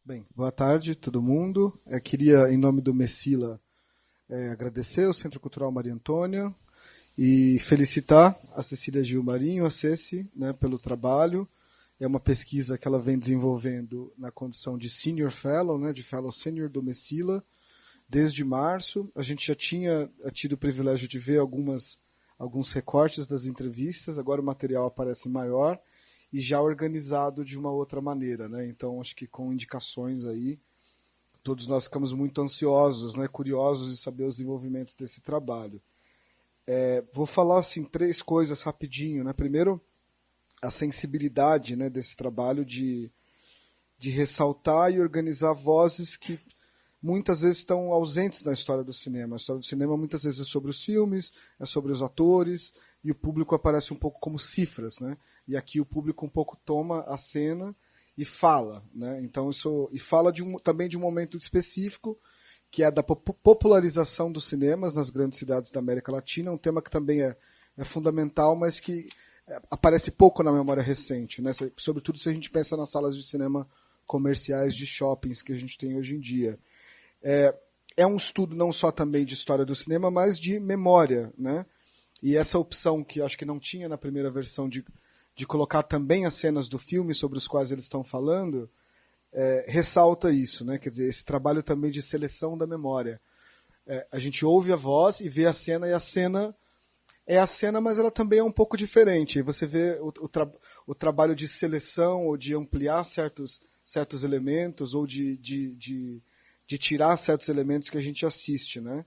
Bem, boa tarde todo mundo. Queria, em nome do Messila, agradecer ao Centro Cultural Maria Antônia e felicitar a Cecília Gil Marinho, a Ceci, né, pelo trabalho. É uma pesquisa que ela vem desenvolvendo na condição de Senior Fellow, né, de Fellow Senior do Messila, desde março. A gente já tinha tido o privilégio de ver alguns recortes das entrevistas, agora o material aparece maior e já organizado de uma outra maneira, né? Então, acho que com indicações aí, todos nós ficamos muito ansiosos, né? Curiosos de saber os desenvolvimentos desse trabalho. Vou falar assim, 3 coisas rapidinho, né? Primeiro, a sensibilidade, né, desse trabalho de ressaltar e organizar vozes que muitas vezes estão ausentes na história do cinema. A história do cinema muitas vezes é sobre os filmes, é sobre os atores, e o público aparece um pouco como cifras, né? E aqui o público um pouco toma a cena e fala, né? Então e fala também de um momento específico, que é da popularização dos cinemas nas grandes cidades da América Latina, um tema que também é fundamental, mas que aparece pouco na memória recente, né? Sobretudo se a gente pensa nas salas de cinema comerciais de shoppings que a gente tem hoje em dia. É um estudo não só também de história do cinema, mas de memória, né? E essa opção que acho que não tinha na primeira versão de colocar também as cenas do filme sobre os quais eles estão falando, ressalta isso, né? Quer dizer, esse trabalho também de seleção da memória. A gente ouve a voz e vê a cena, e a cena é a cena, mas ela também é um pouco diferente. E você vê o trabalho de seleção ou de ampliar certos elementos ou de tirar certos elementos que a gente assiste, né?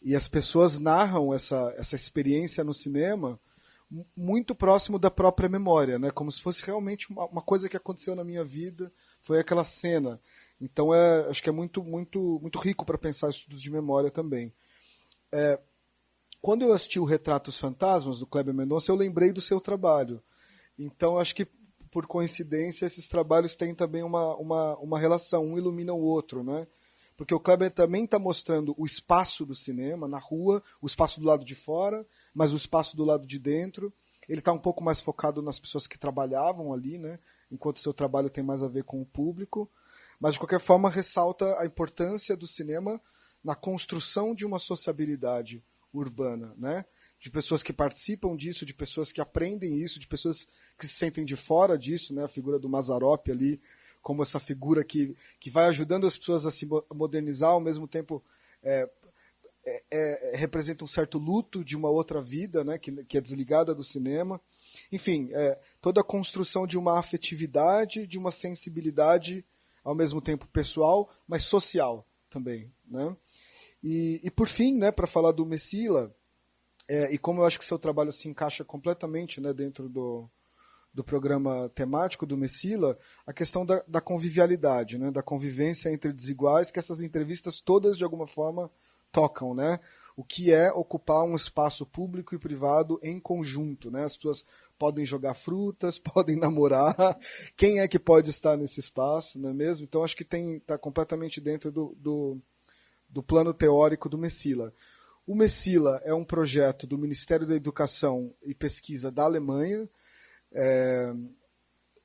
E as pessoas narram essa experiência no cinema muito próximo da própria memória, né? Como se fosse realmente uma coisa que aconteceu na minha vida, foi aquela cena. Então, acho que é muito, muito, muito rico para pensar estudos de memória também. Quando eu assisti o Retratos Fantasmas, do Kleber Mendonça, eu lembrei do seu trabalho. Então, acho que, por coincidência, esses trabalhos têm também uma relação, um ilumina o outro, né? Porque o Kleber também está mostrando o espaço do cinema, na rua, o espaço do lado de fora, mas o espaço do lado de dentro. Ele está um pouco mais focado nas pessoas que trabalhavam ali, né? Enquanto o seu trabalho tem mais a ver com o público. Mas, de qualquer forma, ressalta a importância do cinema na construção de uma sociabilidade urbana, né? De pessoas que participam disso, de pessoas que aprendem isso, de pessoas que se sentem de fora disso, né? A figura do Mazzaropi ali, como essa figura que vai ajudando as pessoas a se modernizar, ao mesmo tempo representa um certo luto de uma outra vida, né, que é desligada do cinema. Enfim, toda a construção de uma afetividade, de uma sensibilidade, ao mesmo tempo pessoal, mas social também, né? E por fim, né, para falar do Messila, e como eu acho que seu trabalho se encaixa completamente, né, dentro do programa temático do Messila, a questão da convivialidade, né, da convivência entre desiguais, que essas entrevistas todas, de alguma forma, tocam, né? O que é ocupar um espaço público e privado em conjunto, né? As pessoas podem jogar frutas, podem namorar, quem é que pode estar nesse espaço, não é mesmo? Então, acho que está completamente dentro do plano teórico do Messila. O Messila é um projeto do Ministério da Educação e Pesquisa da Alemanha.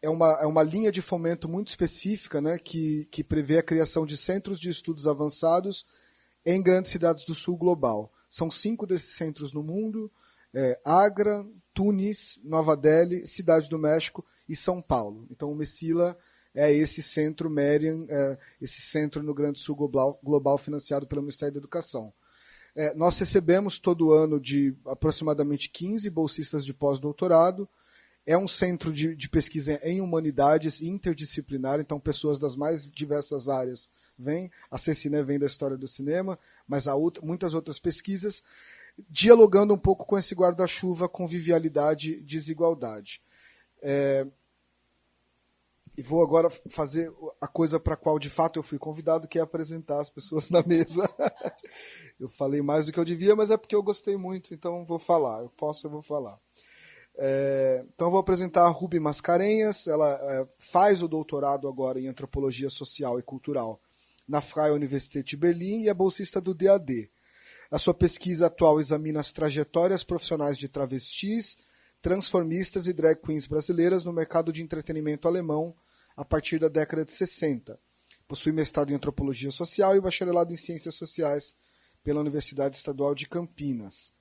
É uma linha de fomento muito específica, né, que prevê a criação de centros de estudos avançados em grandes cidades do sul global. São 5 desses centros no mundo: Agra, Tunis, Nova Delhi, Cidade do México e São Paulo. Então o Messila é esse centro Merian, esse centro no Grande Sul global financiado pelo Ministério da Educação. Nós recebemos todo ano de aproximadamente 15 bolsistas de pós-doutorado. É um centro de pesquisa em humanidades interdisciplinar, então pessoas das mais diversas áreas vêm. A Ceciné vem da história do cinema, mas há muitas outras pesquisas, dialogando um pouco com esse guarda-chuva convivialidade e desigualdade. E vou agora fazer a coisa para a qual de fato eu fui convidado, que é apresentar as pessoas na mesa. Eu falei mais do que eu devia, mas é porque eu gostei muito, então vou falar. Eu vou falar. Então eu vou apresentar a Ruby Mascarenhas. Ela faz o doutorado agora em Antropologia Social e Cultural na Freie Universität Berlin e é bolsista do DAD. A sua pesquisa atual examina as trajetórias profissionais de travestis, transformistas e drag queens brasileiras no mercado de entretenimento alemão a partir da década de 60. Possui mestrado em Antropologia Social e bacharelado em Ciências Sociais pela Universidade Estadual de Campinas.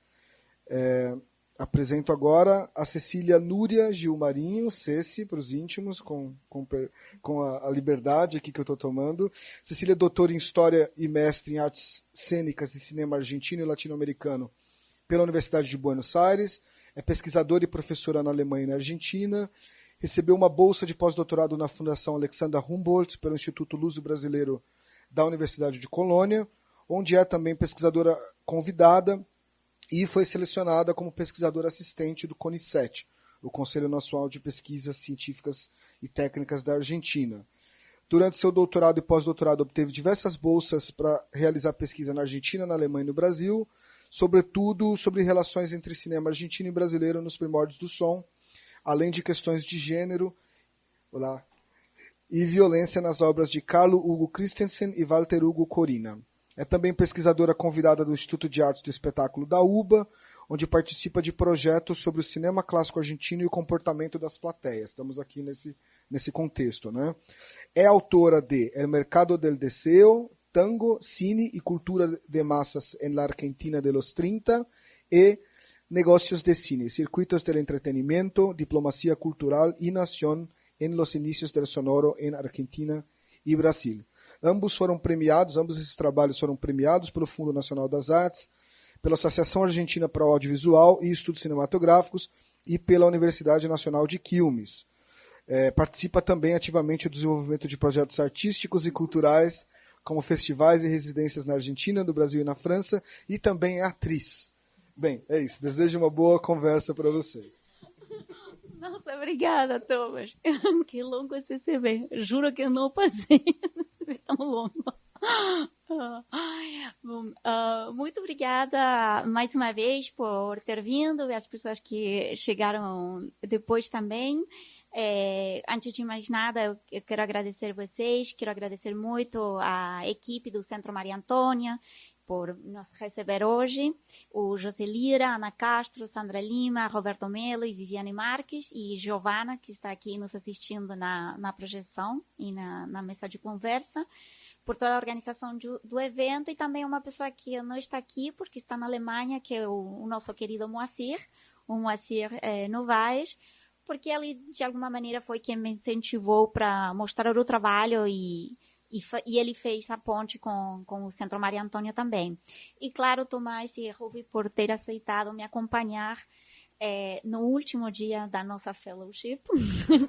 Apresento agora a Cecília Núria Gilmarinho, Ceci, para os íntimos, com a liberdade aqui que eu estou tomando. Cecília é doutora em História e mestre em Artes Cênicas e Cinema Argentino e Latino-Americano pela Universidade de Buenos Aires. É pesquisadora e professora na Alemanha e na Argentina. Recebeu uma bolsa de pós-doutorado na Fundação Alexander Humboldt pelo Instituto Luso-Brasileiro da Universidade de Colônia, onde é também pesquisadora convidada e foi selecionada como pesquisadora assistente do CONICET, o Conselho Nacional de Pesquisas Científicas e Técnicas da Argentina. Durante seu doutorado e pós-doutorado, obteve diversas bolsas para realizar pesquisa na Argentina, na Alemanha e no Brasil, sobretudo sobre relações entre cinema argentino e brasileiro nos primórdios do som, além de questões de gênero e violência nas obras de Carlo Hugo Christensen e Walter Hugo Corina. É também pesquisadora convidada do Instituto de Artes do Espetáculo da UBA, onde participa de projetos sobre o cinema clássico argentino e o comportamento das plateias. Estamos aqui nesse contexto, né? É autora de El Mercado del Deseo, Tango, Cine y Cultura de Masas en la Argentina de los 30 e Negocios de Cine, Circuitos del Entretenimiento, Diplomacia Cultural y Nación en los Inicios del Sonoro en Argentina y Brasil. Ambos esses trabalhos foram premiados pelo Fundo Nacional das Artes, pela Associação Argentina para o Audiovisual e Estudos Cinematográficos e pela Universidade Nacional de Quilmes. Participa também ativamente do desenvolvimento de projetos artísticos e culturais, como festivais e residências na Argentina, no Brasil e na França, e também é atriz. Bem, é isso. Desejo uma boa conversa para vocês. Nossa, obrigada, Thomas. Que longo esse CV. Juro que eu não passei. É tão longo. Muito obrigada mais uma vez por ter vindo e as pessoas que chegaram depois também. Antes de mais nada, eu quero agradecer vocês, quero agradecer muito a equipe do Centro Maria Antônia por nos receber hoje, o José Lira, Ana Castro, Sandra Lima, Roberto Melo e Viviane Marques e Giovana, que está aqui nos assistindo na projeção e na mesa de conversa, por toda a organização do evento, e também uma pessoa que não está aqui porque está na Alemanha, que é o nosso querido Moacir, o Moacir Novaes, porque ele, de alguma maneira, foi quem me incentivou para mostrar o trabalho e ele fez a ponte com o Centro Maria Antônia também. E, claro, Tomás e Ruby por ter aceitado me acompanhar no último dia da nossa fellowship,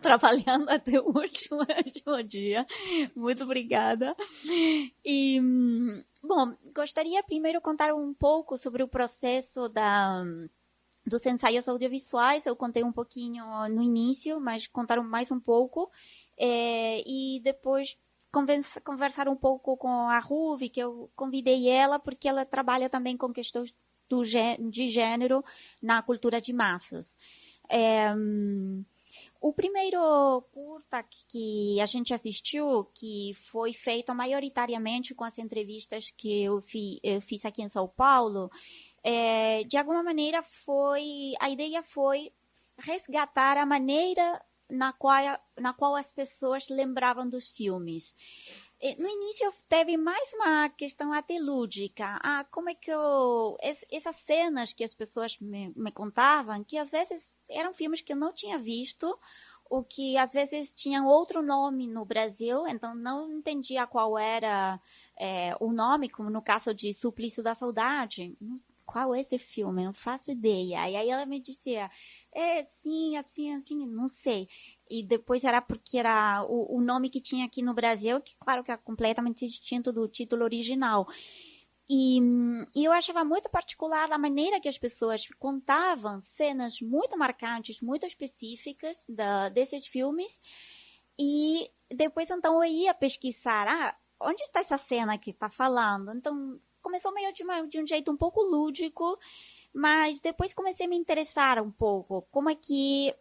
trabalhando até o último dia. Muito obrigada. E, bom, gostaria primeiro de contar um pouco sobre o processo dos ensaios audiovisuais. Eu contei um pouquinho no início, mas contar mais um pouco. E depois conversar um pouco com a Ruby, que eu convidei ela porque ela trabalha também com questões de gênero na cultura de massas. O primeiro curta que a gente assistiu, que foi feito maioritariamente com as entrevistas que eu fiz aqui em São Paulo, de alguma maneira a ideia foi resgatar a maneira na qual as pessoas lembravam dos filmes. No início teve mais uma questão até lúdica. Como é que essas cenas que as pessoas me contavam, que às vezes eram filmes que eu não tinha visto, ou que às vezes tinham outro nome no Brasil, então não entendia qual era o nome, como no caso de Suplício da Saudade. Qual é esse filme? Não faço ideia. E aí ela me dizia, sim, assim, não sei. E depois era porque era o nome que tinha aqui no Brasil, que claro que é completamente distinto do título original. E eu achava muito particular a maneira que as pessoas contavam cenas muito marcantes, muito específicas desses filmes. E depois, então, eu ia pesquisar, onde está essa cena que está falando? Então, começou meio de um jeito um pouco lúdico, mas depois comecei a me interessar um pouco como é que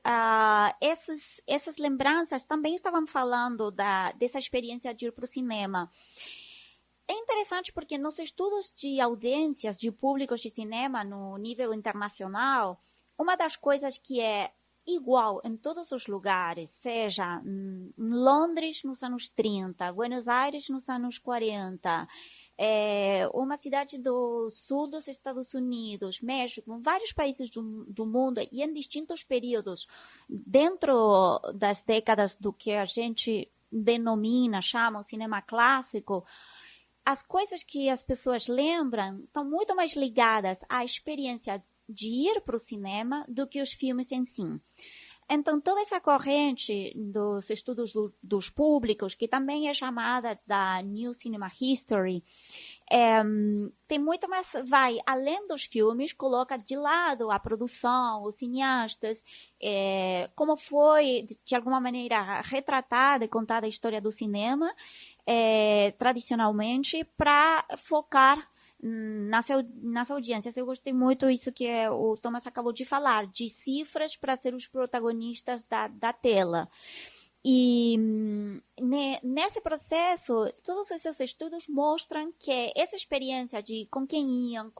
essas lembranças também estavam falando dessa experiência de ir para o cinema. É interessante porque nos estudos de audiências de públicos de cinema no nível internacional, uma das coisas que é igual em todos os lugares, seja em Londres nos anos 30, Buenos Aires nos anos 40, uma cidade do sul dos Estados Unidos, México, vários países do mundo e em distintos períodos, dentro das décadas do que a gente chama o cinema clássico, as coisas que as pessoas lembram estão muito mais ligadas à experiência de ir para o cinema do que os filmes em si. Então, toda essa corrente dos estudos dos públicos, que também é chamada da New Cinema History, tem muito mais, vai além dos filmes, coloca de lado a produção, os cineastas, como foi, de alguma maneira, retratada e contada a história do cinema, tradicionalmente, para focar nas audiências. Eu gostei muito isso que o Thomas acabou de falar, de cifras para ser os protagonistas da tela. E nesse processo, todos esses estudos mostram que essa experiência de com quem iam,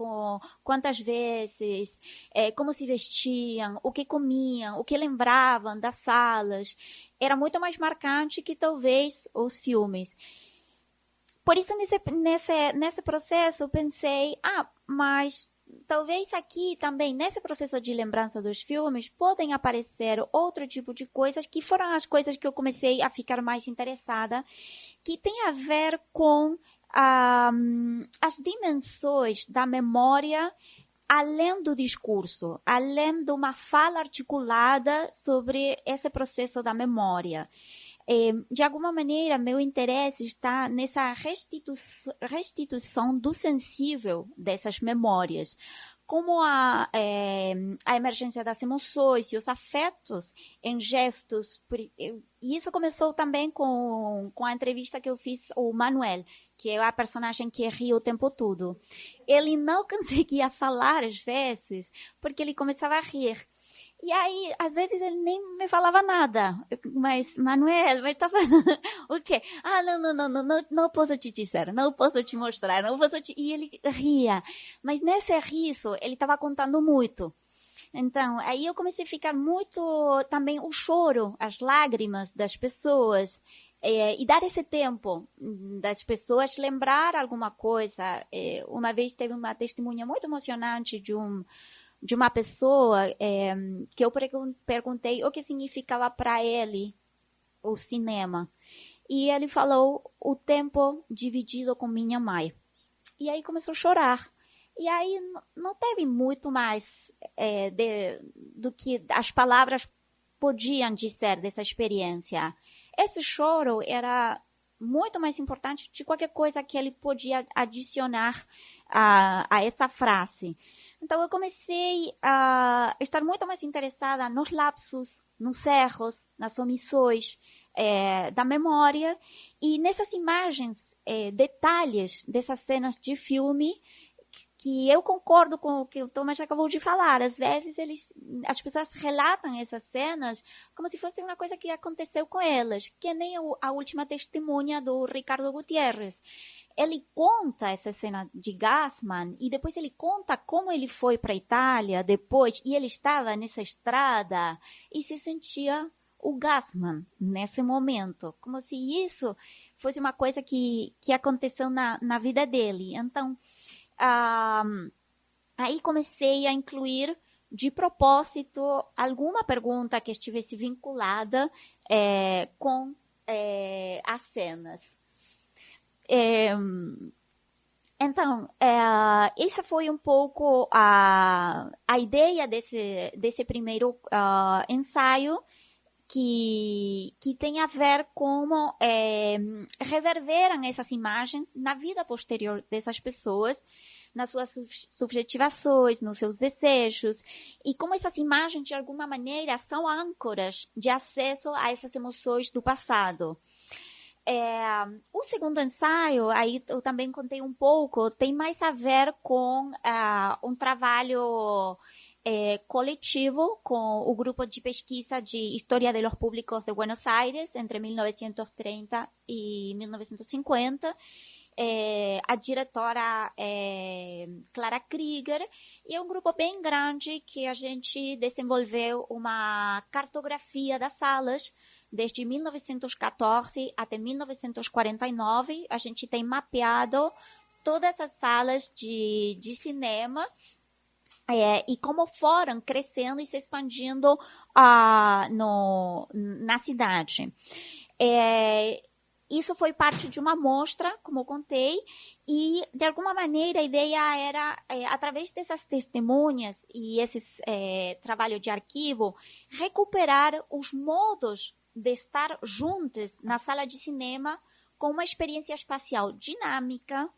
quantas vezes, como se vestiam, o que comiam, o que lembravam das salas, era muito mais marcante que talvez os filmes. Por isso, nesse processo, eu pensei, mas talvez aqui também, nesse processo de lembrança dos filmes, podem aparecer outro tipo de coisas que foram as coisas que eu comecei a ficar mais interessada, que tem a ver com as dimensões da memória além do discurso, além de uma fala articulada sobre esse processo da memória. De alguma maneira, meu interesse está nessa restituição do sensível dessas memórias, como a emergência das emoções e os afetos em gestos. E isso começou também com a entrevista que eu fiz ao Manuel, que é a personagem que ri o tempo todo. Ele não conseguia falar às vezes, porque ele começava a rir. E aí, às vezes, ele nem me falava nada. Mas, Manuel, tá falando o quê? Não posso te dizer, não posso te mostrar, não posso te... E ele ria. Mas nesse riso, ele estava contando muito. Então, aí eu comecei a ficar muito... Também o choro, as lágrimas das pessoas. E dar esse tempo das pessoas lembrar alguma coisa. Uma vez teve uma testemunha muito emocionante de uma pessoa que eu perguntei o que significava para ele o cinema. E ele falou o tempo dividido com minha mãe. E aí começou a chorar. E aí não teve muito mais do que as palavras podiam dizer dessa experiência. Esse choro era muito mais importante de qualquer coisa que ele podia adicionar a essa frase. Então, eu comecei a estar muito mais interessada nos lapsos, nos erros, nas omissões da memória e nessas imagens, detalhes dessas cenas de filme que eu concordo com o que o Thomas acabou de falar. Às vezes, as pessoas relatam essas cenas como se fosse uma coisa que aconteceu com elas, que nem a última testemunha do Ricardo Gutiérrez. Ele conta essa cena de Gassman e depois ele conta como ele foi para a Itália depois e ele estava nessa estrada e se sentia o Gassman nesse momento, como se isso fosse uma coisa que aconteceu na vida dele. Então, aí comecei a incluir de propósito alguma pergunta que estivesse vinculada com as cenas. Então, essa foi um pouco a ideia desse primeiro ensaio, que tem a ver como reverberam essas imagens na vida posterior dessas pessoas, nas suas subjetivações, nos seus desejos, e como essas imagens, de alguma maneira, são âncoras de acesso a essas emoções do passado. O segundo ensaio, aí eu também contei um pouco, tem mais a ver com um trabalho coletivo com o grupo de pesquisa de História de los Públicos de Buenos Aires entre 1930 e 1950. a diretora Clara Krieger, e é um grupo bem grande que a gente desenvolveu uma cartografia das salas desde 1914 até 1949. A gente tem mapeado todas as salas de cinema e como foram crescendo e se expandindo na cidade. Isso foi parte de uma mostra, como eu contei, e, de alguma maneira, a ideia era, através dessas testemunhas e esse trabalho de arquivo, recuperar os modos de estar juntos na sala de cinema com uma experiência espacial dinâmica,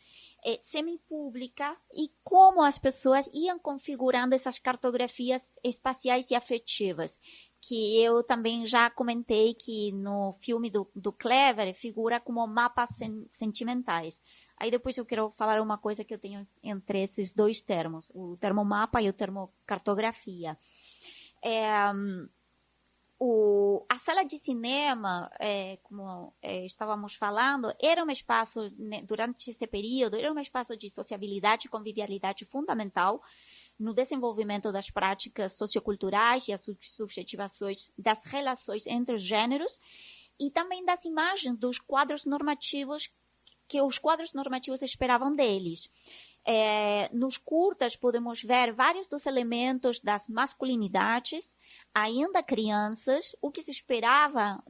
semipública, e como as pessoas iam configurando essas cartografias espaciais e afetivas, que eu também já comentei que no filme do Clever figura como mapas sentimentais. Aí depois eu quero falar uma coisa que eu tenho entre esses dois termos, o termo mapa e o termo cartografia. A sala de cinema, como estávamos falando, era um espaço, durante esse período, era um espaço de sociabilidade e convivialidade fundamental no desenvolvimento das práticas socioculturais e as subjetivações das relações entre os gêneros e também das imagens dos quadros normativos que os quadros normativos esperavam deles. Nos curtas podemos ver vários dos elementos das masculinidades, ainda crianças, o que se esperava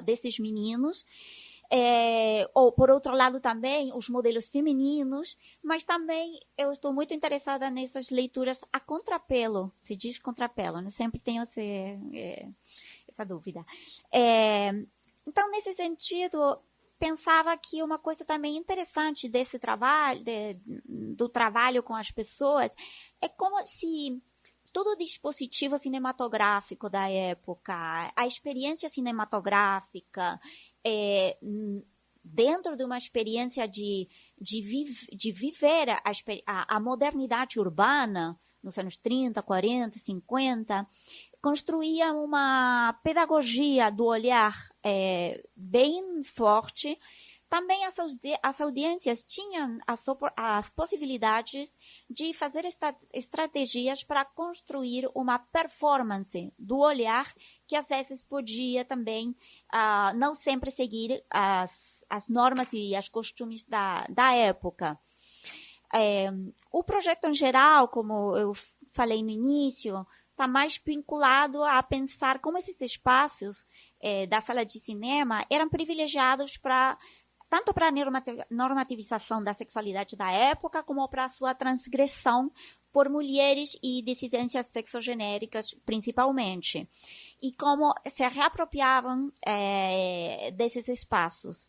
desses meninos, ou por outro lado também os modelos femininos, mas também eu estou muito interessada nessas leituras a contrapelo, se diz contrapelo, né? Sempre tenho essa dúvida. Então, nesse sentido, pensava que uma coisa também interessante desse trabalho, do trabalho com as pessoas, é como se todo o dispositivo cinematográfico da época, a experiência cinematográfica, dentro de uma experiência de viver a modernidade urbana, nos anos 30, 40, 50, construía uma pedagogia do olhar bem forte. Também as audiências tinham as possibilidades de fazer estratégias para construir uma performance do olhar que às vezes podia também não sempre seguir as normas e os costumes da época. O projeto em geral, como eu falei no início, está mais vinculado a pensar como esses espaços da sala de cinema eram privilegiados tanto para a normativização da sexualidade da época, como para a sua transgressão por mulheres e dissidências sexogenéricas, principalmente. E como se reapropriavam desses espaços.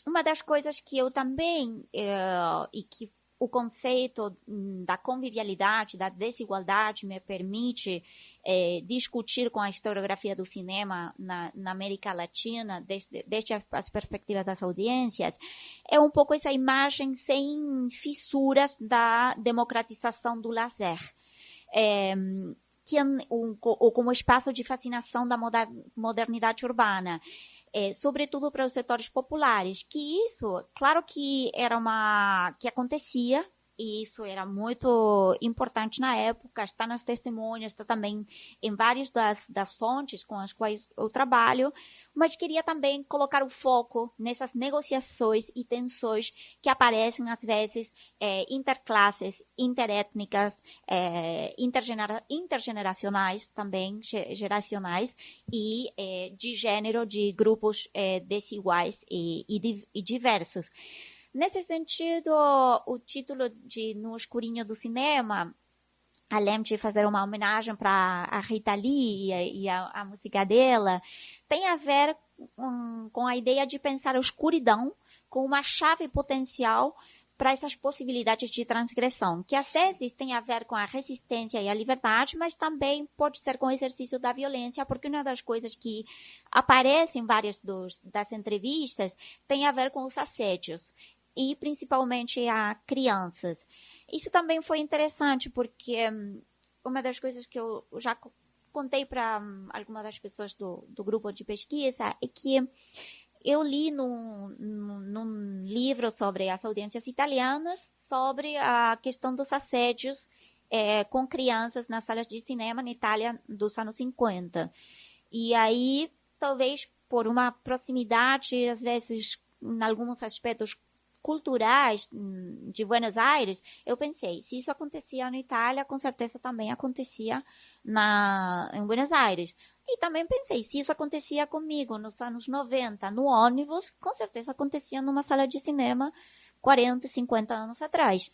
Uma das coisas que eu também, e que o conceito da convivialidade, da desigualdade me permite discutir com a historiografia do cinema na América Latina, desde as perspectivas das audiências, é um pouco essa imagem sem fissuras da democratização do lazer. Ou como espaço de fascinação da modernidade urbana. Sobretudo para os setores populares, que isso, claro que que acontecia, e isso era muito importante na época, está nas testemunhas, está também em várias das fontes com as quais eu trabalho, mas queria também colocar o foco nessas negociações e tensões que aparecem, às vezes, interclasses, interétnicas, intergeneracionais também, geracionais, e de gênero, de grupos desiguais e diversos. Nesse sentido, o título de No Escurinho do Cinema, além de fazer uma homenagem para a Rita Lee e a música dela, tem a ver com a ideia de pensar a escuridão como uma chave potencial para essas possibilidades de transgressão, que às vezes tem a ver com a resistência e a liberdade, mas também pode ser com o exercício da violência, porque uma das coisas que aparecem em várias das entrevistas tem a ver com os assédios, e principalmente a crianças. Isso também foi interessante, porque uma das coisas que eu já contei para algumas das pessoas do grupo de pesquisa é que eu li num livro sobre as audiências italianas sobre a questão dos assédios com crianças nas salas de cinema na Itália dos anos 50. E aí, talvez por uma proximidade, às vezes, em alguns aspectos culturais de Buenos Aires, eu pensei, se isso acontecia na Itália, com certeza também acontecia em Buenos Aires. E também pensei, se isso acontecia comigo nos anos 90, no ônibus, com certeza acontecia numa sala de cinema 40, 50 anos atrás.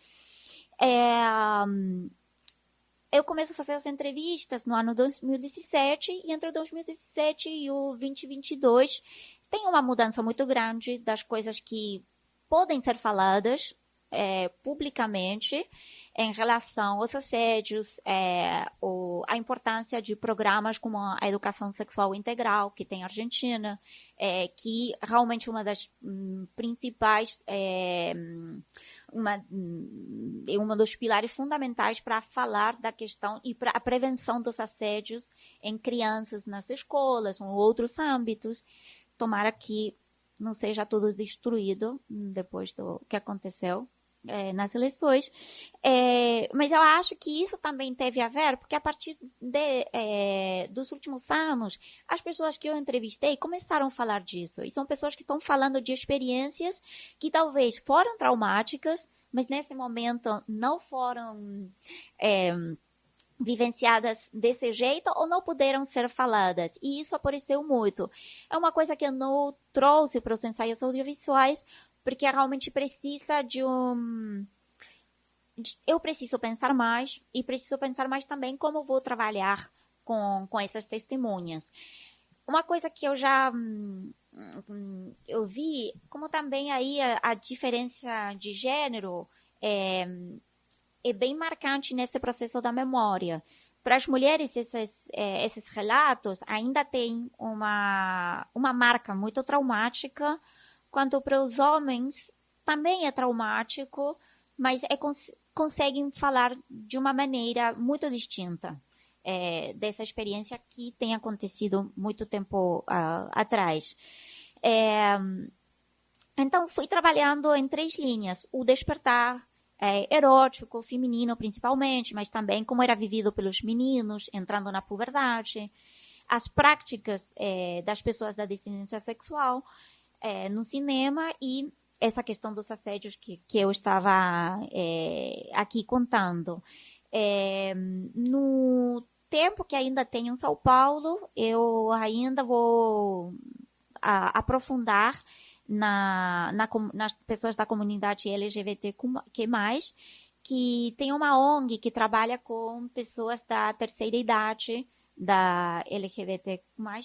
Eu começo a fazer as entrevistas no ano 2017, e entre o 2017 e o 2022 tem uma mudança muito grande das coisas que podem ser faladas publicamente em relação aos assédios, a importância de programas como a educação sexual integral, que tem a Argentina, que realmente uma das principais, um dos pilares fundamentais para falar da questão e para a prevenção dos assédios em crianças nas escolas ou outros âmbitos. Tomara que não seja tudo destruído depois do que aconteceu nas eleições. Mas eu acho que isso também teve a ver, porque a partir dos últimos anos, as pessoas que eu entrevistei começaram a falar disso. E são pessoas que estão falando de experiências que talvez foram traumáticas, mas nesse momento não foram vivenciadas desse jeito ou não puderam ser faladas. E isso apareceu muito. É uma coisa que eu não trouxe para os ensaios audiovisuais, porque realmente precisa eu preciso pensar mais, e preciso pensar mais também como vou trabalhar com essas testemunhas. Uma coisa que eu já eu vi, como também aí a diferença de gênero é bem marcante nesse processo da memória. Para as mulheres, esses relatos ainda têm uma marca muito traumática, quanto para os homens também é traumático, mas conseguem falar de uma maneira muito distinta dessa experiência que tem acontecido muito tempo atrás. Então, fui trabalhando em 3 linhas. O despertar erótico, feminino principalmente, mas também como era vivido pelos meninos, entrando na puberdade. As práticas das pessoas da dissidência sexual no cinema e essa questão dos assédios que eu estava aqui contando. No tempo que ainda tenho em São Paulo, eu ainda vou aprofundar nas pessoas da comunidade LGBTQ+, que tem uma ONG que trabalha com pessoas da terceira idade da LGBT+,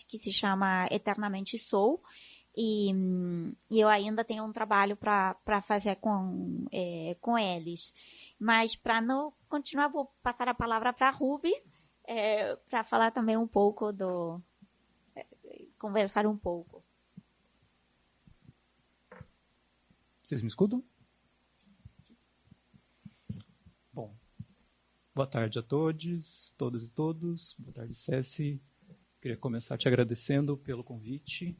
que se chama Eternamente Sou, e eu ainda tenho um trabalho para fazer com eles. Mas para não continuar, vou passar a palavra para a Ruby, para falar também um pouco conversar um pouco. Vocês me escutam? Bom, boa tarde a todos, todas e todos. Boa tarde, Ceci. Queria começar te agradecendo pelo convite,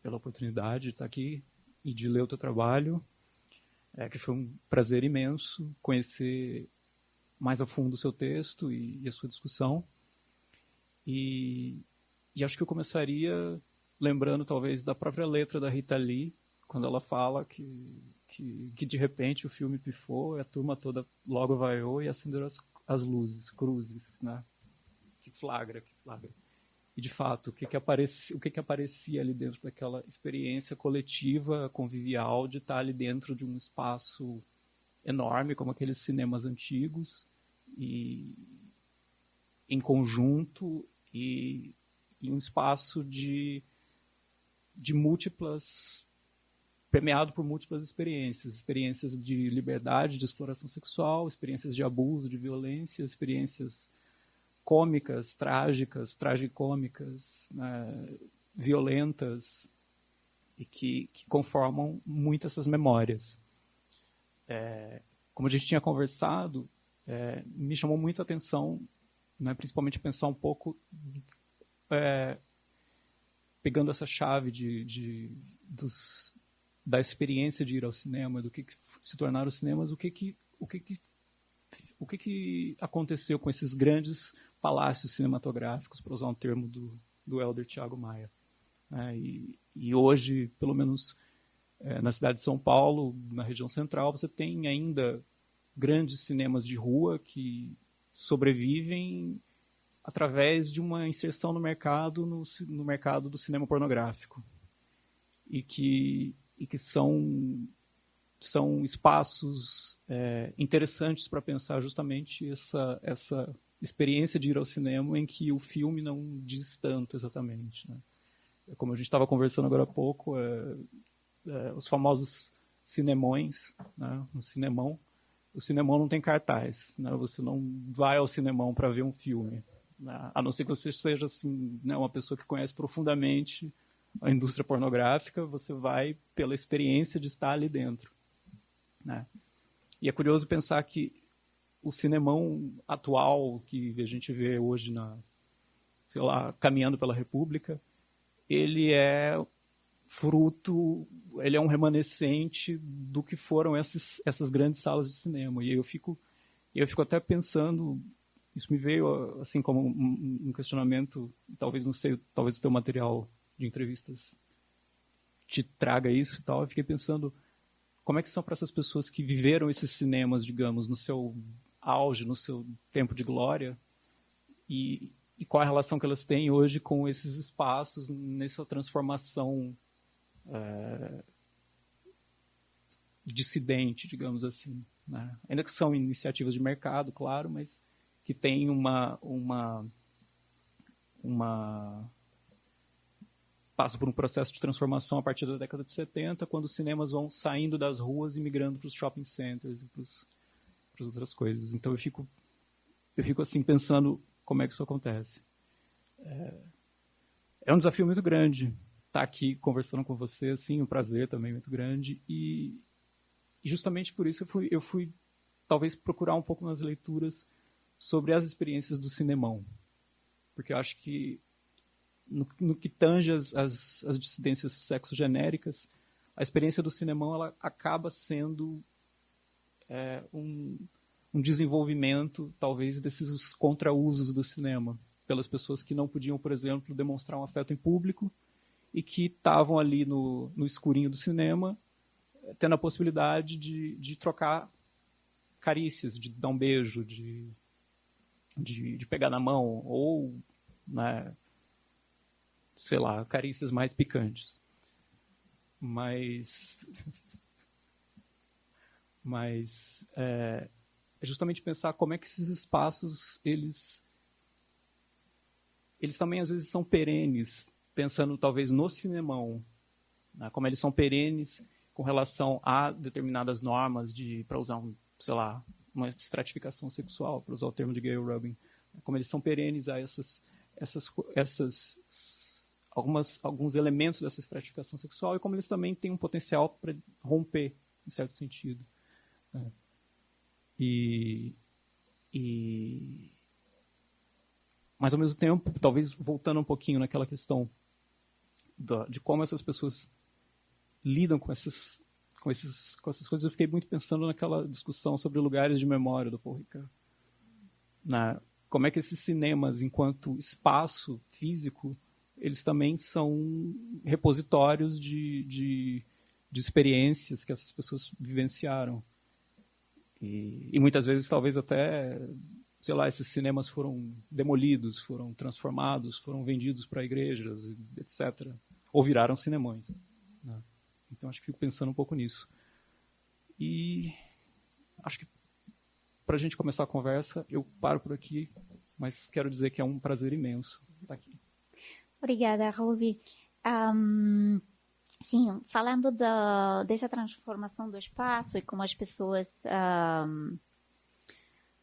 pela oportunidade de estar aqui e de ler o teu trabalho, que foi um prazer imenso conhecer mais a fundo o seu texto e a sua discussão. E acho que eu começaria lembrando, talvez, da própria letra da Rita Lee, quando ela fala que de repente o filme pifou, a turma toda logo vaiou e acenderam as luzes, cruzes, né? Que flagra. E, de fato, o que aparecia ali dentro daquela experiência coletiva, convivial, de estar ali dentro de um espaço enorme, como aqueles cinemas antigos, e em conjunto, e um espaço de múltiplas, permeado por múltiplas experiências de liberdade, de exploração sexual, experiências de abuso, de violência, experiências cômicas, trágicas, tragicômicas, né, violentas, e que conformam muito essas memórias. Como a gente tinha conversado, me chamou muito a atenção, né, principalmente pensar um pouco pegando essa chave da experiência de ir ao cinema, do que se tornaram os cinemas, o que aconteceu com esses grandes palácios cinematográficos, para usar um termo do Hélder Thiago Maia. E hoje, pelo menos na cidade de São Paulo, na região central, você tem ainda grandes cinemas de rua que sobrevivem através de uma inserção no mercado do cinema pornográfico. E que são espaços interessantes para pensar justamente essa experiência de ir ao cinema em que o filme não diz tanto exatamente, né? Como a gente estava conversando agora há pouco, os famosos cinemões, né? O cinemão não tem cartaz, né? Você não vai ao cinemão para ver um filme, né? A não ser que você seja assim, né, uma pessoa que conhece profundamente a indústria pornográfica, você vai pela experiência de estar ali dentro, né? E é curioso pensar que o cinemão atual que a gente vê hoje sei lá, caminhando pela República, ele é um remanescente do que foram essas grandes salas de cinema. E eu fico até pensando, isso me veio assim como um questionamento, talvez, não sei, talvez o teu material de entrevistas te traga isso e tal. Eu fiquei pensando como é que são para essas pessoas que viveram esses cinemas, digamos, no seu auge, no seu tempo de glória, e qual a relação que elas têm hoje com esses espaços nessa transformação dissidente, digamos assim, né? Ainda que são iniciativas de mercado, claro, mas que tem passa por um processo de transformação a partir da década de 70, quando os cinemas vão saindo das ruas e migrando para os shopping centers e para as outras coisas. Então eu fico assim pensando como é que isso acontece. É um desafio muito grande estar aqui conversando com você, assim, um prazer também muito grande, e justamente por isso eu fui talvez procurar um pouco nas leituras sobre as experiências do cinemão, porque eu acho que no que tange as dissidências sexogenéricas, a experiência do cinemão ela acaba sendo um desenvolvimento, talvez, desses contrausos do cinema, pelas pessoas que não podiam, por exemplo, demonstrar um afeto em público e que estavam ali no escurinho do cinema, tendo a possibilidade de trocar carícias, de dar um beijo, de pegar na mão, ou, né, sei lá, carícias mais picantes. Mas é justamente pensar como é que esses espaços, eles também às vezes são perenes, pensando talvez no cinemão, né, como eles são perenes com relação a determinadas normas para usar sei lá, uma estratificação sexual, para usar o termo de Gayle Rubin, como eles são perenes a alguns elementos dessa estratificação sexual, e como eles também têm um potencial para romper, em certo sentido. Mas, ao mesmo tempo, talvez voltando um pouquinho naquela questão de como essas pessoas lidam com essas coisas, eu fiquei muito pensando naquela discussão sobre lugares de memória do Paul Ricoeur. Como é que esses cinemas, enquanto espaço físico, eles também são repositórios de experiências que essas pessoas vivenciaram. E muitas vezes, talvez até, sei lá, esses cinemas foram demolidos, foram transformados, foram vendidos para igrejas, etc. Ou viraram cinemões, né? Então, acho que fico pensando um pouco nisso. E acho que, para a gente começar a conversa, eu paro por aqui, mas quero dizer que é um prazer imenso estar aqui. Obrigada, Ruby. Sim, falando dessa transformação do espaço e como as pessoas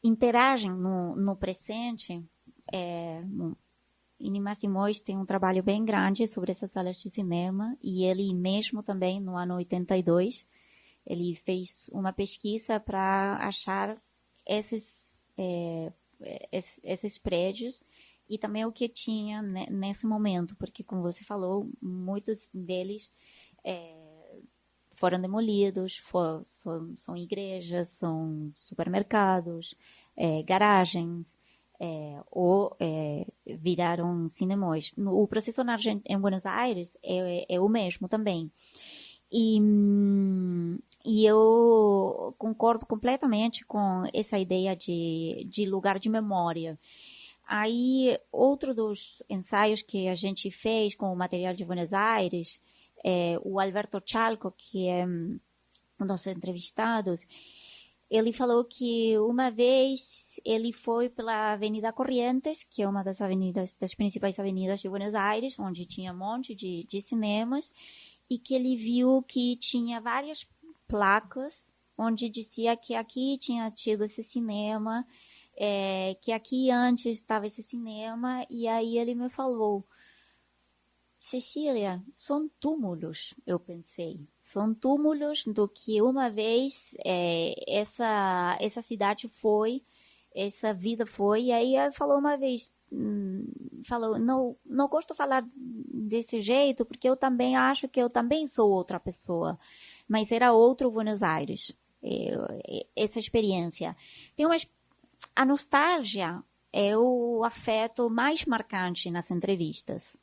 interagem no presente, Inima Simões tem um trabalho bem grande sobre essas salas de cinema, e ele mesmo também, no ano 82, ele fez uma pesquisa para achar esses prédios e também o que tinha nesse momento, porque, como você falou, muitos deles foram demolidos, são igrejas, são supermercados, garagens, ou viraram cinemas. O processo em Buenos Aires é o mesmo também. E eu concordo completamente com essa ideia de lugar de memória. Aí, outro dos ensaios que a gente fez com o material de Buenos Aires, o Alberto Chalco, que é um dos entrevistados, ele falou que uma vez ele foi pela Avenida Corrientes, que é uma das principais avenidas de Buenos Aires, onde tinha um monte de cinemas, e que ele viu que tinha várias placas onde dizia que aqui tinha tido esse cinema, que aqui antes estava esse cinema, e aí ele me falou: Cecília, são túmulos, eu pensei. São túmulos do que uma vez essa cidade foi, essa vida foi. E aí ele falou uma vez, falou, não gosto de falar desse jeito, porque eu também acho que eu também sou outra pessoa. Mas era outro Buenos Aires, essa experiência. A nostalgia é o afeto mais marcante nas entrevistas.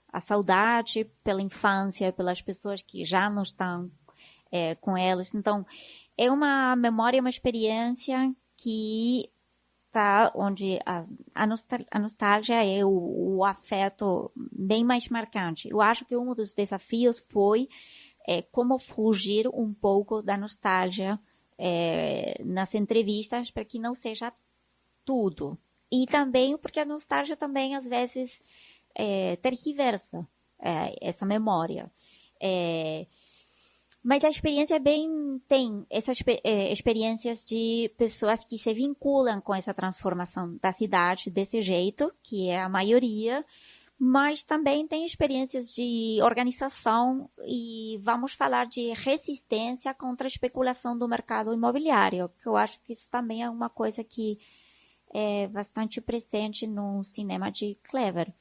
A saudade pela infância, pelas pessoas que já não estão com elas. Então, é uma memória, uma experiência que está onde a nostalgia é o afeto bem mais marcante. Eu acho que um dos desafios foi como fugir um pouco da nostalgia nas entrevistas, para que não seja tudo. E também porque a nostalgia também, às vezes, tergiversa essa memória. Mas a experiência tem essas experiências de pessoas que se vinculam com essa transformação da cidade desse jeito, que é a maioria, mas também tem experiências de organização e vamos falar de resistência contra a especulação do mercado imobiliário, que eu acho que isso também é uma coisa que é bastante presente no cinema de Clever,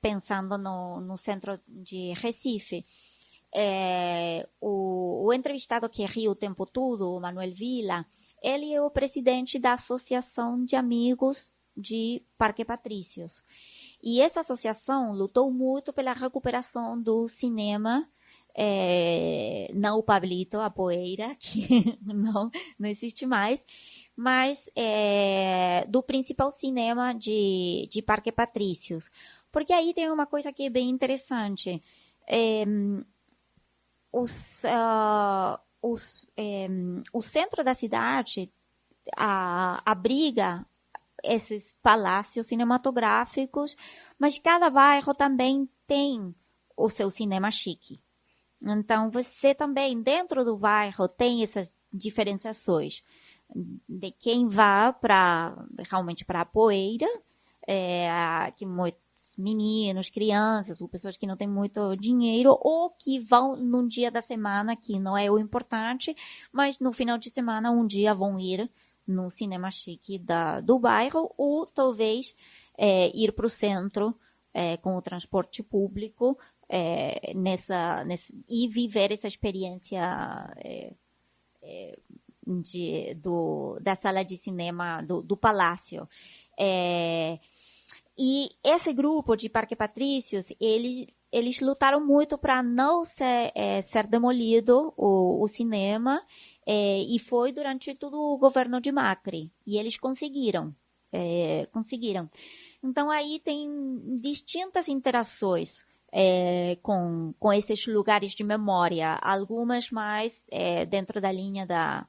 pensando no centro de Recife. O entrevistado que ri o tempo todo, o Manuel Villa, ele é o presidente da Associação de Amigos de Parque Patrícios. E essa associação lutou muito pela recuperação do cinema, não o Pablito, a poeira, que não existe mais, mas do principal cinema de Parque Patrícios. Porque aí tem uma coisa que é bem interessante. O centro da cidade abriga esses palácios cinematográficos, mas cada bairro também tem o seu cinema chique. Então, você também, dentro do bairro, tem essas diferenciações de quem vá realmente para a poeira, que muitos meninos, crianças, ou pessoas que não têm muito dinheiro, ou que vão num dia da semana, que não é o importante, mas no final de semana, um dia vão ir no cinema chique do bairro, ou talvez ir para o centro com o transporte público, e viver essa experiência da sala de cinema do Palácio. E esse grupo de Parque Patrícios, eles lutaram muito para não ser demolido o cinema, e foi durante todo o governo de Macri. E eles conseguiram. Então, aí tem distintas interações com esses lugares de memória, algumas mais dentro da linha da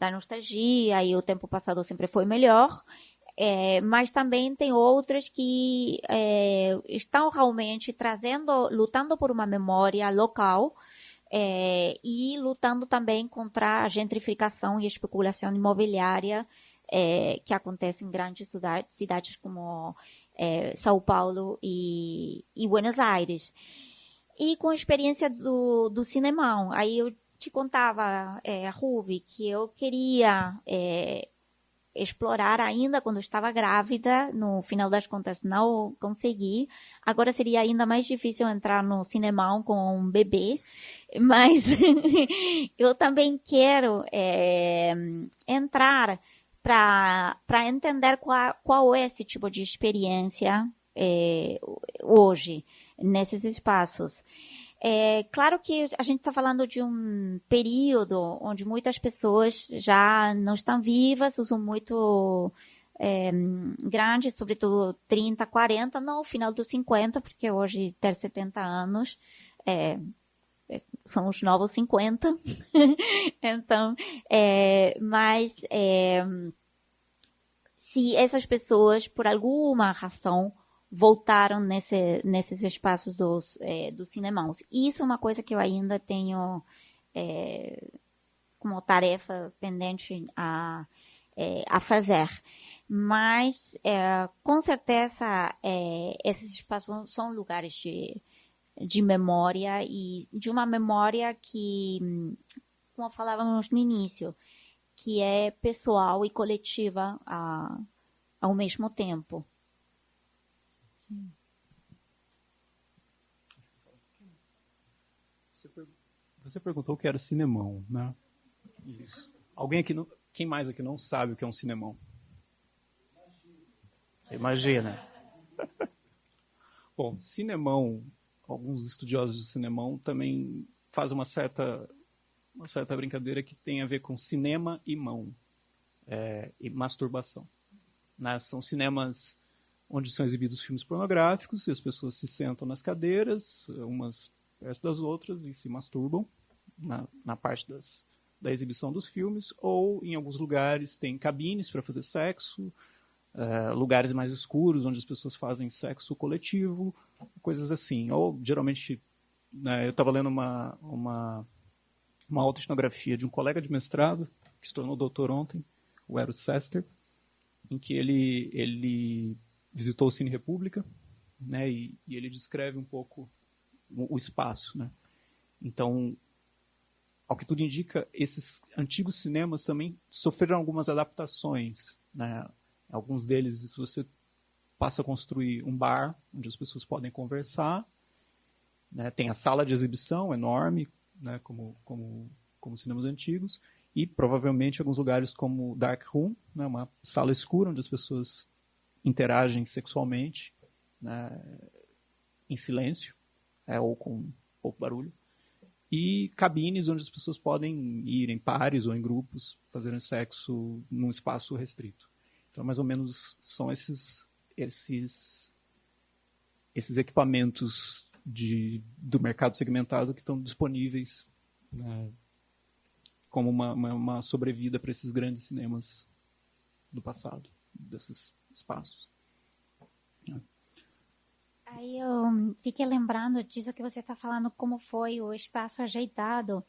nostalgia, e o tempo passado sempre foi melhor, mas também tem outras que estão realmente lutando por uma memória local, e lutando também contra a gentrificação e a especulação imobiliária que acontece em grandes cidades como São Paulo e Buenos Aires. E com a experiência do cinemão, aí eu te contava, Ruby, que eu queria explorar ainda quando estava grávida. No final das contas, não consegui. Agora seria ainda mais difícil entrar no cinemão com um bebê. Mas eu também quero entrar para entender qual é esse tipo de experiência hoje, nesses espaços. Claro que a gente está falando de um período onde muitas pessoas já não estão vivas, são muito grandes, sobretudo 30, 40, não o final dos 50, porque hoje ter 70 anos são os novos 50. Então, mas se essas pessoas, por alguma razão, voltaram nesses espaços dos cinemãos. Isso é uma coisa que eu ainda tenho como tarefa pendente a fazer. Mas, com certeza, esses espaços são lugares de memória, e de uma memória que, como falávamos no início, que é pessoal e coletiva ao mesmo tempo. Você perguntou o que era cinemão, né? Isso. Alguém aqui quem mais aqui não sabe o que é um cinemão? Você imagina. Bom, cinemão, alguns estudiosos de cinemão também fazem uma certa brincadeira que tem a ver com cinema e mão, e masturbação. Né? São cinemas onde são exibidos filmes pornográficos e as pessoas se sentam nas cadeiras, umas perto das outras, e se masturbam na parte da exibição dos filmes, ou em alguns lugares tem cabines para fazer sexo, lugares mais escuros onde as pessoas fazem sexo coletivo, coisas assim. Ou, geralmente, né, eu estava lendo uma autoetnografia de um colega de mestrado, que se tornou doutor ontem, o Eros Sester, em que ele visitou o Cine República, né, e ele descreve um pouco o espaço. Né? Então, ao que tudo indica, esses antigos cinemas também sofreram algumas adaptações. Né? Alguns deles, você passa a construir um bar, onde as pessoas podem conversar. Né? Tem a sala de exibição enorme, né? como cinemas antigos. E, provavelmente, alguns lugares como Dark Room, né? Uma sala escura, onde as pessoas interagem sexualmente, né? Em silêncio, ou com pouco barulho. E cabines onde as pessoas podem ir em pares ou em grupos, fazerem sexo num espaço restrito. Então, mais ou menos, são esses equipamentos do mercado segmentado que estão disponíveis, né, como uma sobrevida para esses grandes cinemas do passado, desses espaços. Aí eu fiquei lembrando disso que você está falando, como foi o espaço ajeitado.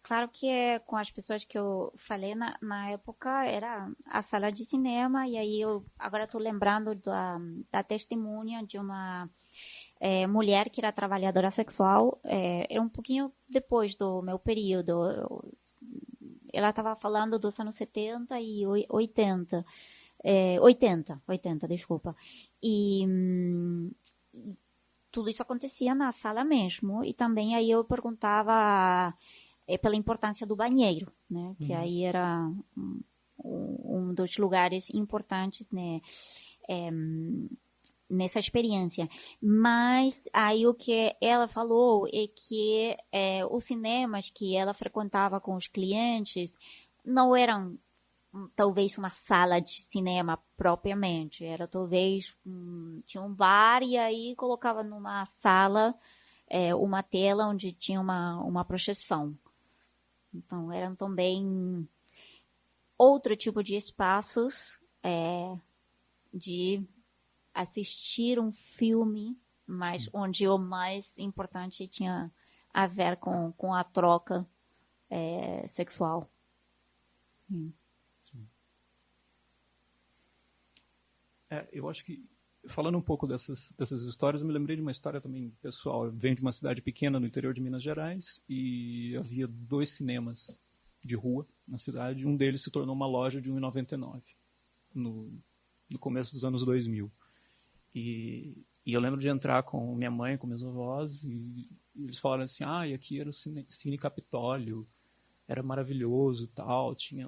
Claro que com as pessoas que eu falei na época era a sala de cinema, e aí eu agora estou lembrando da testemunha de uma mulher que era trabalhadora sexual. Era um pouquinho depois do meu período. Ela estava falando dos anos 70 e 80. 80, desculpa. E tudo isso acontecia na sala mesmo. E também aí eu perguntava pela importância do banheiro, né? Que aí era um dos lugares importantes, né? Nessa experiência. Mas aí o que ela falou é que os cinemas que ela frequentava com os clientes não eram talvez uma sala de cinema propriamente, era talvez tinha um bar, e aí colocava numa sala uma tela onde tinha uma projeção. Então eram também outro tipo de espaços de assistir um filme, mas onde o mais importante tinha a ver com a troca sexual. Eu acho que, falando um pouco dessas histórias, eu me lembrei de uma história também pessoal. Eu venho de uma cidade pequena no interior de Minas Gerais e havia 2 cinemas de rua na cidade. Um deles se tornou uma loja de R$1,99 no começo dos anos 2000. E eu lembro de entrar com minha mãe, com meus avós, e eles falaram assim, e aqui era o Cine Capitólio, era maravilhoso e tal, tinha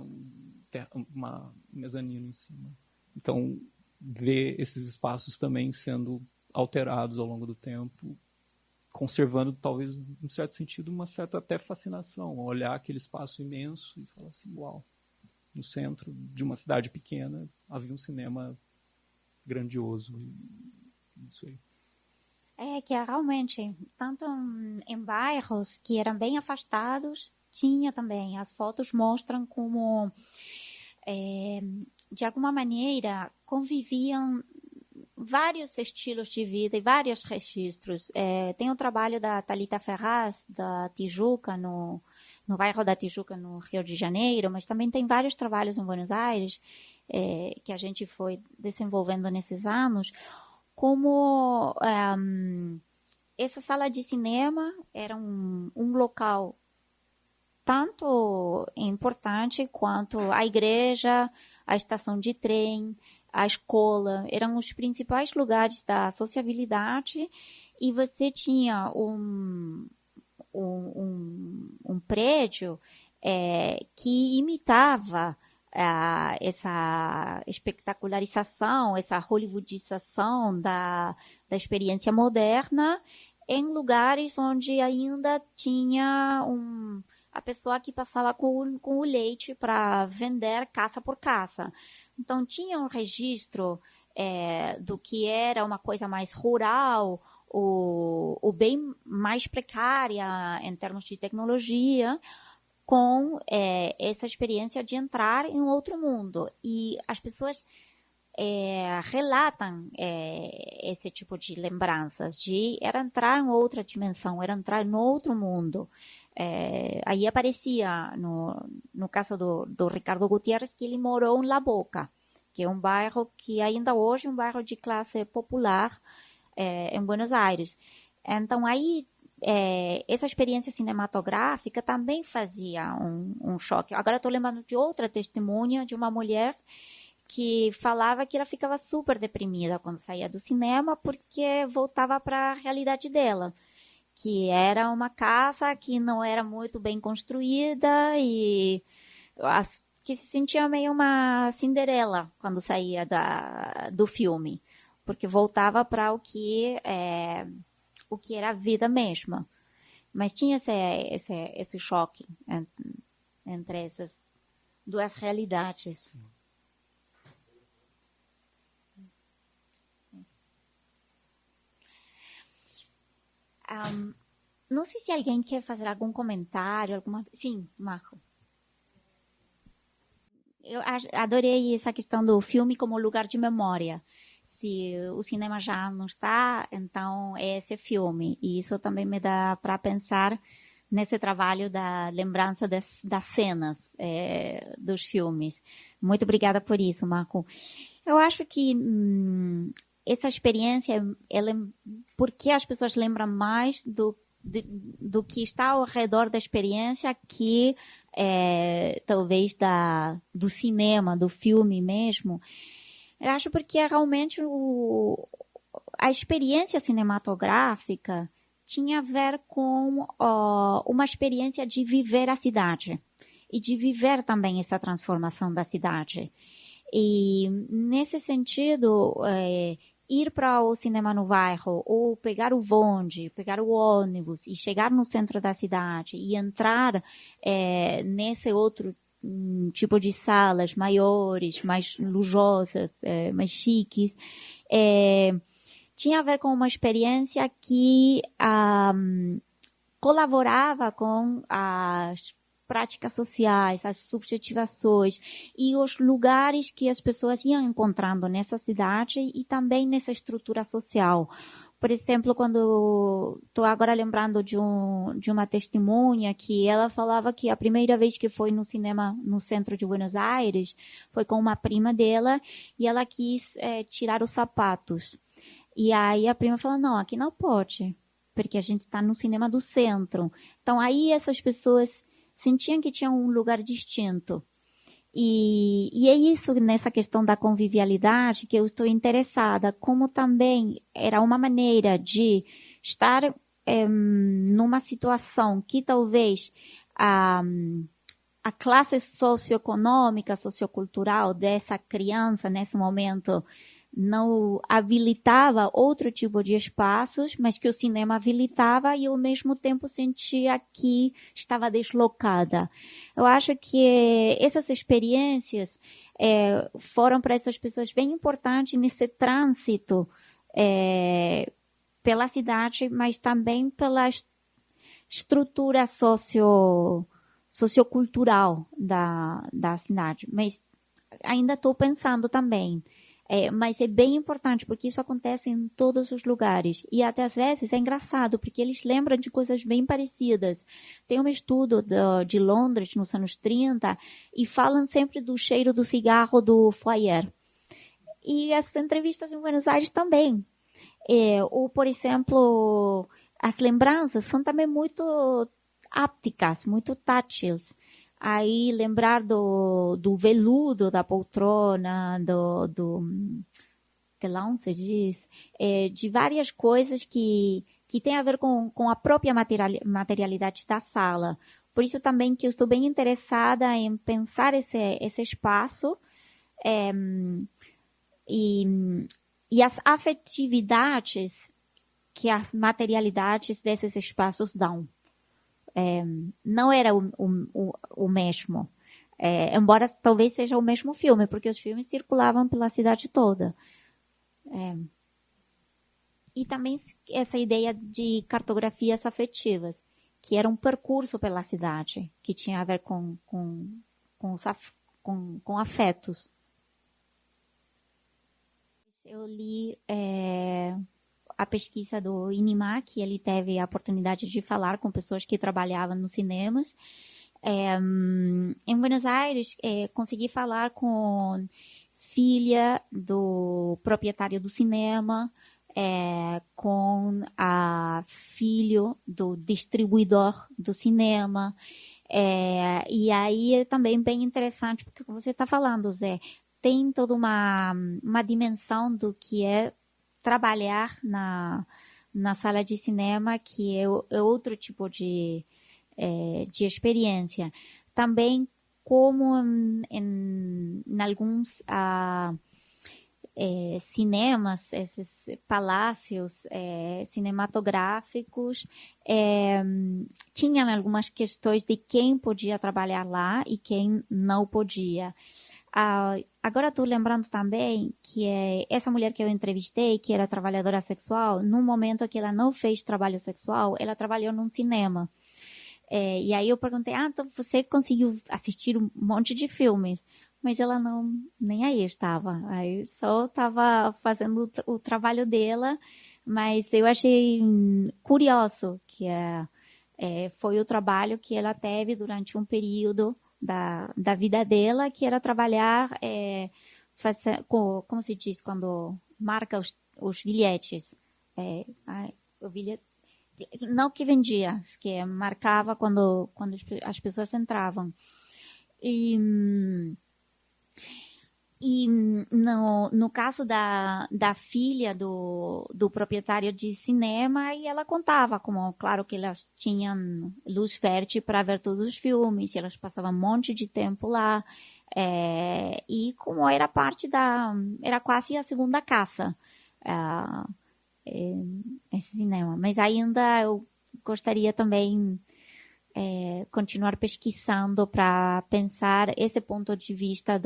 uma mezanino em cima. Então, ver esses espaços também sendo alterados ao longo do tempo, conservando, talvez, em certo sentido, uma certa até fascinação, olhar aquele espaço imenso e falar assim, uau, no centro de uma cidade pequena havia um cinema grandioso. Isso aí. Que realmente, tanto em bairros que eram bem afastados, tinha também. As fotos mostram como, de alguma maneira, conviviam vários estilos de vida e vários registros. Tem o trabalho da Thalita Ferraz, da Tijuca, no bairro da Tijuca, no Rio de Janeiro, mas também tem vários trabalhos em Buenos Aires, que a gente foi desenvolvendo nesses anos, como essa sala de cinema era um local tanto importante quanto a igreja, a estação de trem, a escola, eram os principais lugares da sociabilidade, e você tinha um prédio que imitava essa espetacularização, essa hollywoodização da experiência moderna em lugares onde ainda tinha a pessoa que passava com o leite para vender casa por casa. Então, tinha um registro do que era uma coisa mais rural, ou bem mais precária em termos de tecnologia, com essa experiência de entrar em um outro mundo. E as pessoas relatam esse tipo de lembranças, era entrar em outra dimensão, era entrar em outro mundo. Aí aparecia, no caso do Ricardo Gutierrez, que ele morou em La Boca, que é um bairro que ainda hoje é um bairro de classe popular em Buenos Aires. Então, aí, essa experiência cinematográfica também fazia um choque. Agora estou lembrando de outra testemunha, de uma mulher que falava que ela ficava super deprimida quando saía do cinema, porque voltava para a realidade dela, que era uma casa que não era muito bem construída e que se sentia meio uma Cinderela quando saía do filme, porque voltava para o que era a vida mesma. Mas tinha esse choque entre essas duas realidades. Não sei se alguém quer fazer algum comentário. Sim, Marco. Eu adorei essa questão do filme como lugar de memória. Se o cinema já não está, então é esse filme. E isso também me dá para pensar nesse trabalho da lembrança das cenas dos filmes. Muito obrigada por isso, Marco. Eu acho que essa experiência, porque as pessoas lembram mais do que está ao redor da experiência que talvez do cinema, do filme mesmo. Eu acho porque realmente a experiência cinematográfica tinha a ver com uma experiência de viver a cidade e de viver também essa transformação da cidade. E, nesse sentido, ir para o cinema no bairro ou pegar o bonde, pegar o ônibus e chegar no centro da cidade e entrar nesse outro tipo de salas maiores, mais lujosas, mais chiques, tinha a ver com uma experiência que colaborava com as práticas sociais, as subjetivações e os lugares que as pessoas iam encontrando nessa cidade e também nessa estrutura social. Por exemplo, quando estou agora lembrando de uma testemunha que ela falava que a primeira vez que foi no cinema no centro de Buenos Aires foi com uma prima dela e ela quis tirar os sapatos. E aí a prima falou, não, aqui não pode, porque a gente está no cinema do centro. Então aí essas pessoas sentiam que tinham um lugar distinto. E é isso, nessa questão da convivialidade, que eu estou interessada, como também era uma maneira de estar numa situação que talvez a classe socioeconômica, sociocultural dessa criança, nesse momento, não habilitava outro tipo de espaços, mas que o cinema habilitava e, ao mesmo tempo, sentia que estava deslocada. Eu acho que essas experiências foram para essas pessoas bem importantes nesse trânsito pela cidade, mas também pela estrutura sociocultural da cidade. Mas ainda estou pensando também. Mas é bem importante, porque isso acontece em todos os lugares. E até às vezes é engraçado, porque eles lembram de coisas bem parecidas. Tem um estudo de Londres, nos anos 30, e falam sempre do cheiro do cigarro do foyer. E as entrevistas em Buenos Aires também. Ou, por exemplo, as lembranças são também muito ápticas, muito táteis. Aí lembrar do veludo da poltrona, do telão, se diz, de várias coisas que tem a ver com a própria materialidade da sala. Por isso também que eu estou bem interessada em pensar esse espaço e as afetividades que as materialidades desses espaços dão. Não era o mesmo, embora talvez seja o mesmo filme, porque os filmes circulavam pela cidade toda. E também essa ideia de cartografias afetivas, que era um percurso pela cidade, que tinha a ver com afetos. Eu li a pesquisa do Inimá, que ele teve a oportunidade de falar com pessoas que trabalhavam nos cinemas. Em Buenos Aires, consegui falar com filha do proprietário do cinema, com a filho do distribuidor do cinema. E aí é também bem interessante, porque você está falando, Zé, tem toda uma dimensão do que é trabalhar na sala de cinema, que é outro tipo de experiência. Também como em alguns cinemas, esses palácios cinematográficos, tinham algumas questões de quem podia trabalhar lá e quem não podia. Agora estou lembrando também que essa mulher que eu entrevistei, que era trabalhadora sexual, no momento que ela não fez trabalho sexual, ela trabalhou num cinema. E aí eu perguntei, então você conseguiu assistir um monte de filmes? Mas ela nem aí estava. Aí só estava fazendo o trabalho dela, mas eu achei curioso que foi o trabalho que ela teve durante um período da vida dela, que era trabalhar, como se diz, quando marca os bilhetes. O bilhete, não que vendia, que marcava quando as pessoas entravam. E no caso da filha do proprietário de cinema, e ela contava como, claro, que elas tinham luz fértil para ver todos os filmes, e elas passavam um monte de tempo lá, e como era era quase a segunda casa, esse cinema. Mas ainda eu gostaria também continuar pesquisando para pensar esse ponto de vista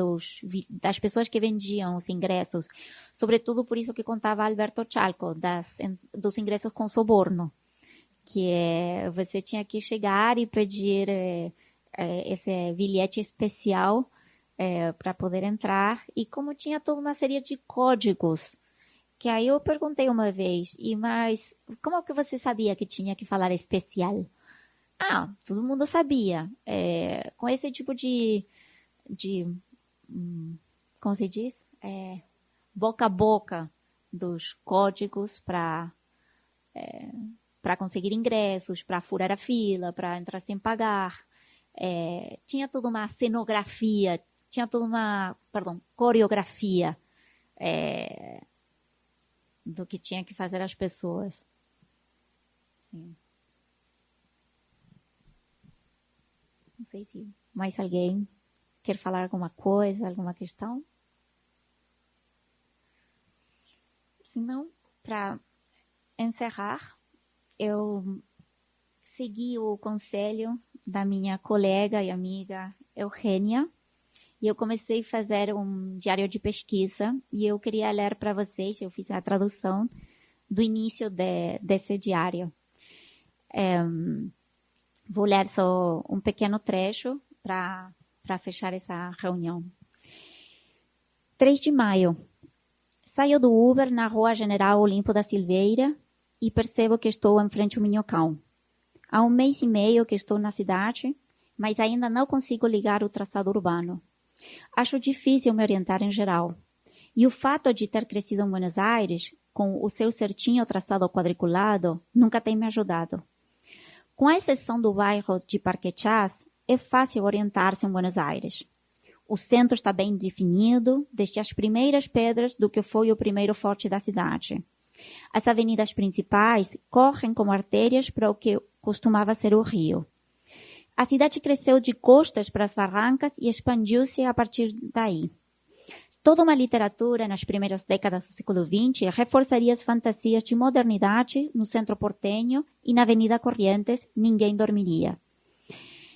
das pessoas que vendiam os ingressos, sobretudo por isso que contava Alberto Chalco, dos ingressos com suborno, que você tinha que chegar e pedir esse bilhete especial para poder entrar, e como tinha toda uma série de códigos, que aí eu perguntei uma vez, mas como é que você sabia que tinha que falar especial? Todo mundo sabia. Com esse tipo de como se diz? Boca a boca dos códigos para conseguir ingressos, para furar a fila, para entrar sem pagar. tinha toda uma cenografia, tinha toda uma, coreografia do que tinha que fazer as pessoas. Sim. Não sei se mais alguém quer falar alguma coisa, alguma questão. Se não, para encerrar, eu segui o conselho da minha colega e amiga Eugênia e eu comecei a fazer um diário de pesquisa e eu queria ler para vocês, eu fiz a tradução do início desse diário. Vou ler só um pequeno trecho para fechar essa reunião. 3 de maio. Saio do Uber na Rua General Olimpo da Silveira e percebo que estou em frente ao Minhocão. Há 1 mês e meio que estou na cidade, mas ainda não consigo ligar o traçado urbano. Acho difícil me orientar em geral. E o fato de ter crescido em Buenos Aires, com o seu certinho traçado quadriculado, nunca tem me ajudado. Com a exceção do bairro de Parque Chas, é fácil orientar-se em Buenos Aires. O centro está bem definido, desde as primeiras pedras do que foi o primeiro forte da cidade. As avenidas principais correm como artérias para o que costumava ser o rio. A cidade cresceu de costas para as barrancas e expandiu-se a partir daí. Toda uma literatura nas primeiras décadas do século XX reforçaria as fantasias de modernidade no centro porteño e na Avenida Corrientes ninguém dormiria.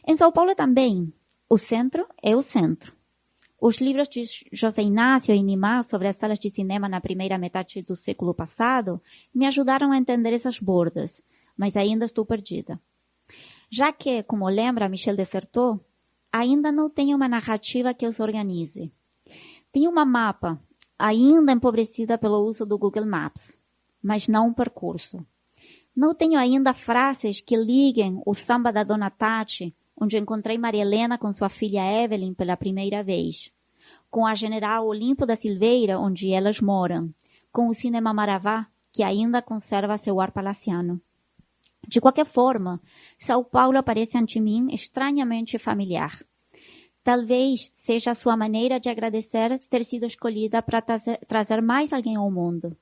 Em São Paulo também, o centro é o centro. Os livros de José Inácio e Nimar sobre as salas de cinema na primeira metade do século passado me ajudaram a entender essas bordas, mas ainda estou perdida. Já que, como lembra Michel Dessertot, ainda não tenho uma narrativa que os organize. Tenho uma mapa, ainda empobrecida pelo uso do Google Maps, mas não um percurso. Não tenho ainda frases que liguem o samba da Dona Tati, onde encontrei Maria Helena com sua filha Evelyn pela primeira vez, com a General Olimpo da Silveira, onde elas moram, com o Cinema Maravá, que ainda conserva seu ar palaciano. De qualquer forma, São Paulo aparece ante mim estranhamente familiar. Talvez seja a sua maneira de agradecer ter sido escolhida para trazer mais alguém ao mundo,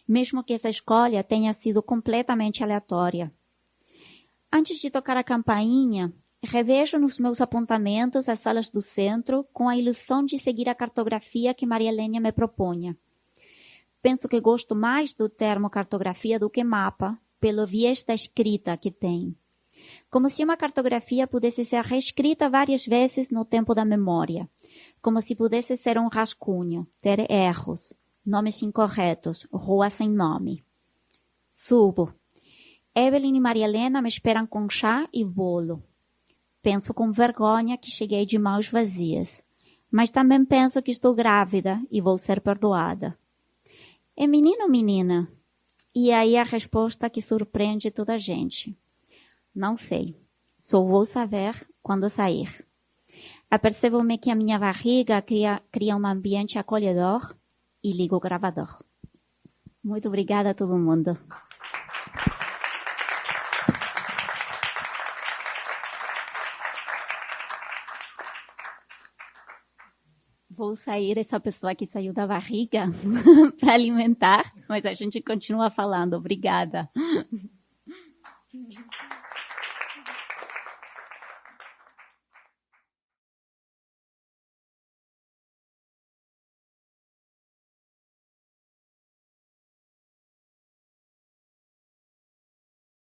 mesmo que essa escolha tenha sido completamente aleatória. Antes de tocar a campainha, revejo nos meus apontamentos as salas do centro com a ilusão de seguir a cartografia que Maria Helena me propunha. Penso que gosto mais do termo cartografia do que mapa, pelo viés da escrita que tem. Como se uma cartografia pudesse ser reescrita várias vezes no tempo da memória. Como se pudesse ser um rascunho, ter erros, nomes incorretos, rua sem nome. Subo. Evelyn e Maria Helena me esperam com chá e bolo. Penso com vergonha que cheguei de mãos vazias. Mas também penso que estou grávida e vou ser perdoada. É menino ou menina? E aí a resposta que surpreende toda a gente. Não sei. Só vou saber quando sair. Apercebo-me que a minha barriga cria um ambiente acolhedor e ligo o gravador. Muito obrigada a todo mundo. Vou sair essa pessoa que saiu da barriga para alimentar, mas a gente continua falando. Obrigada.